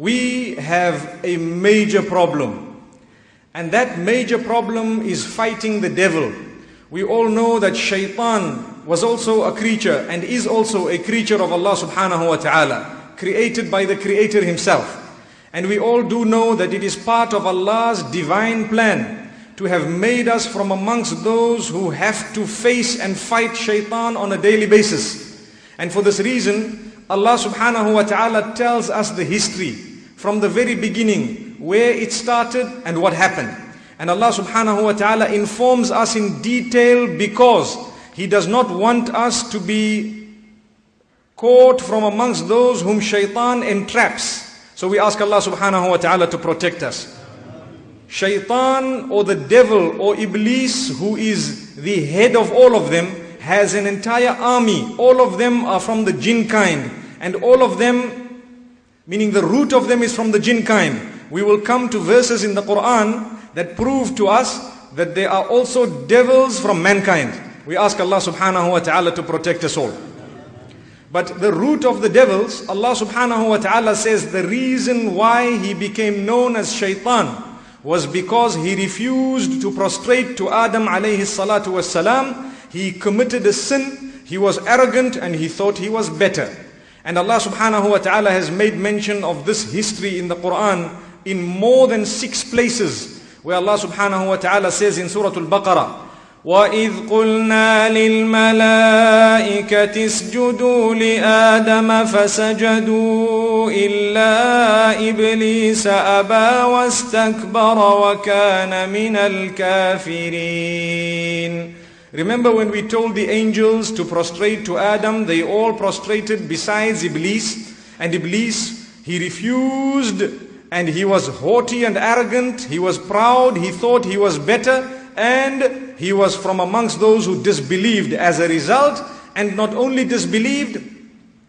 we have a major problem. And that major problem is fighting the devil. We all know that shaitan was also a creature and is also a creature of Allah subhanahu wa ta'ala, created by the Creator himself. And we all do know that it is part of Allah's divine plan to have made us from amongst those who have to face and fight shaitan on a daily basis. And for this reason, Allah subhanahu wa ta'ala tells us the history from the very beginning, where it started and what happened. And Allah subhanahu wa ta'ala informs us in detail because He does not want us to be caught from amongst those whom shaitan entraps. So we ask Allah subhanahu wa ta'ala to protect us. Shaitan, or the devil, or Iblis, who is the head of all of them, has an entire army. All of them are from the jinn kind. And all of them, meaning the root of them is from the jinn kind. We will come to verses in the Quran that prove to us that there are also devils from mankind. We ask Allah subhanahu wa ta'ala to protect us all. But the root of the devils, Allah subhanahu wa ta'ala says the reason why he became known as shaitan was because he refused to prostrate to Adam alayhi salatu wassalam. He committed a sin, he was arrogant, and he thought he was better. And Allah subhanahu wa ta'ala has made mention of this history in the Quran in more than 6 places, where Allah subhanahu wa ta'ala says in Surah Al-Baqarah, وَإِذْ قُلْنَا لِلْمَلَائِكَةِ اسْجُدُوا لِآدَمَ فَسَجَدُوا إِلَّا إِبْلِيسَ أَبَى وَاسْتَكْبَرَ وَكَانَ مِنَ الْكَافِرِينَ. Remember when we told the angels to prostrate to Adam, they all prostrated besides Iblis. And Iblis, he refused, and he was haughty and arrogant, he was proud, he thought he was better, and he was from amongst those who disbelieved as a result. And not only disbelieved,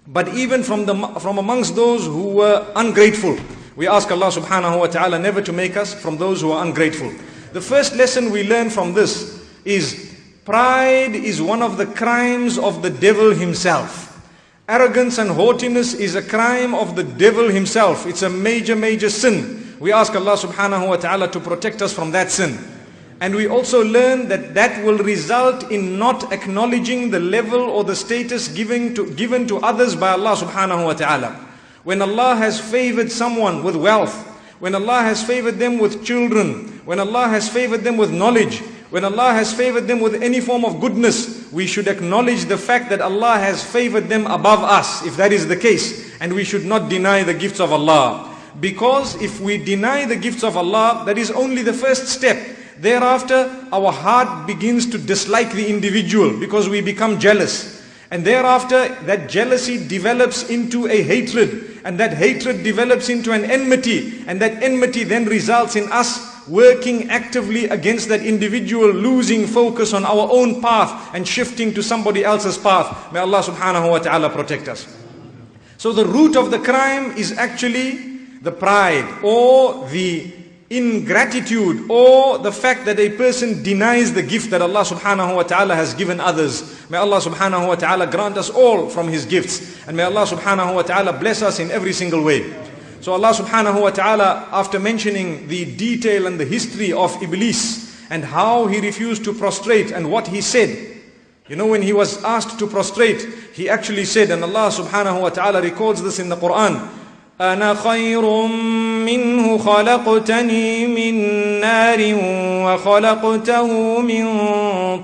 but even from amongst those who were ungrateful. We ask Allah subhanahu wa ta'ala never to make us from those who are ungrateful. The first lesson we learn from this is pride is one of the crimes of the devil himself. Arrogance and haughtiness is a crime of the devil himself. It's a major, major sin. We ask Allah subhanahu wa ta'ala to protect us from that sin. And we also learn that that will result in not acknowledging the level or the status given to others by Allah subhanahu wa ta'ala. When Allah has favored someone with wealth, when Allah has favored them with children, when Allah has favored them with knowledge, when Allah has favored them with any form of goodness, we should acknowledge the fact that Allah has favored them above us, if that is the case. And we should not deny the gifts of Allah. Because if we deny the gifts of Allah, that is only the first step. Thereafter, our heart begins to dislike the individual because we become jealous. And thereafter, that jealousy develops into a hatred. And that hatred develops into an enmity. And that enmity then results in us working actively against that individual, losing focus on our own path and shifting to somebody else's path. May Allah subhanahu wa ta'ala protect us. So the root of the crime is actually the pride, or the ingratitude, or the fact that a person denies the gift that Allah subhanahu wa ta'ala has given others. May Allah subhanahu wa ta'ala grant us all from His gifts, and may Allah subhanahu wa ta'ala bless us in every single way. So Allah subhanahu wa ta'ala, after mentioning the detail and the history of Iblis and how he refused to prostrate and what he said, you know, when he was asked to prostrate, he actually said, and Allah subhanahu wa ta'ala records this in the Quran, أَنَا خَيْرٌ مِّنْهُ خَلَقْتَنِي مِن نَارٍ وَخَلَقْتَهُ مِن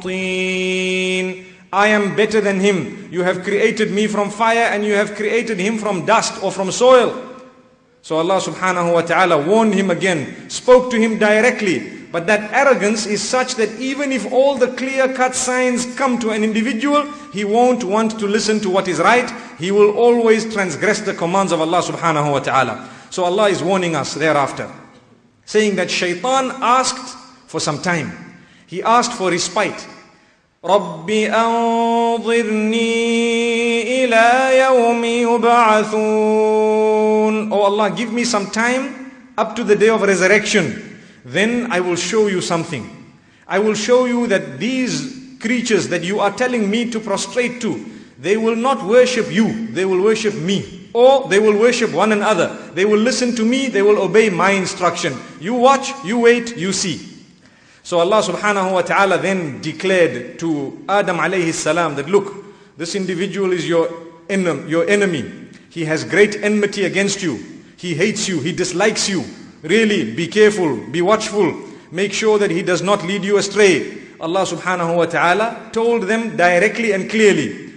طِينٍ. I am better than him. You have created me from fire and you have created him from dust or from soil. So Allah subhanahu wa ta'ala warned him again, spoke to him directly. But that arrogance is such that even if all the clear-cut signs come to an individual, he won't want to listen to what is right. He will always transgress the commands of Allah subhanahu wa ta'ala. So Allah is warning us thereafter, saying that shaitan asked for some time. He asked for respite. رَبِّ أَنظِرْنِي إِلَى يَوْمِ يُبْعَثُونَ. Oh Allah, give me some time up to the day of resurrection. Then I will show you something. I will show you that these creatures that you are telling me to prostrate to, they will not worship you, they will worship me. or they will worship one another. They will listen to me, they will obey my instruction. You watch, you wait, you see. So Allah subhanahu wa ta'ala then declared to Adam alayhi salam that, look, this individual is your enemy. He has great enmity against you. He hates you, he dislikes you. Really, be careful, be watchful. Make sure that he does not lead you astray. Allah subhanahu wa ta'ala told them directly and clearly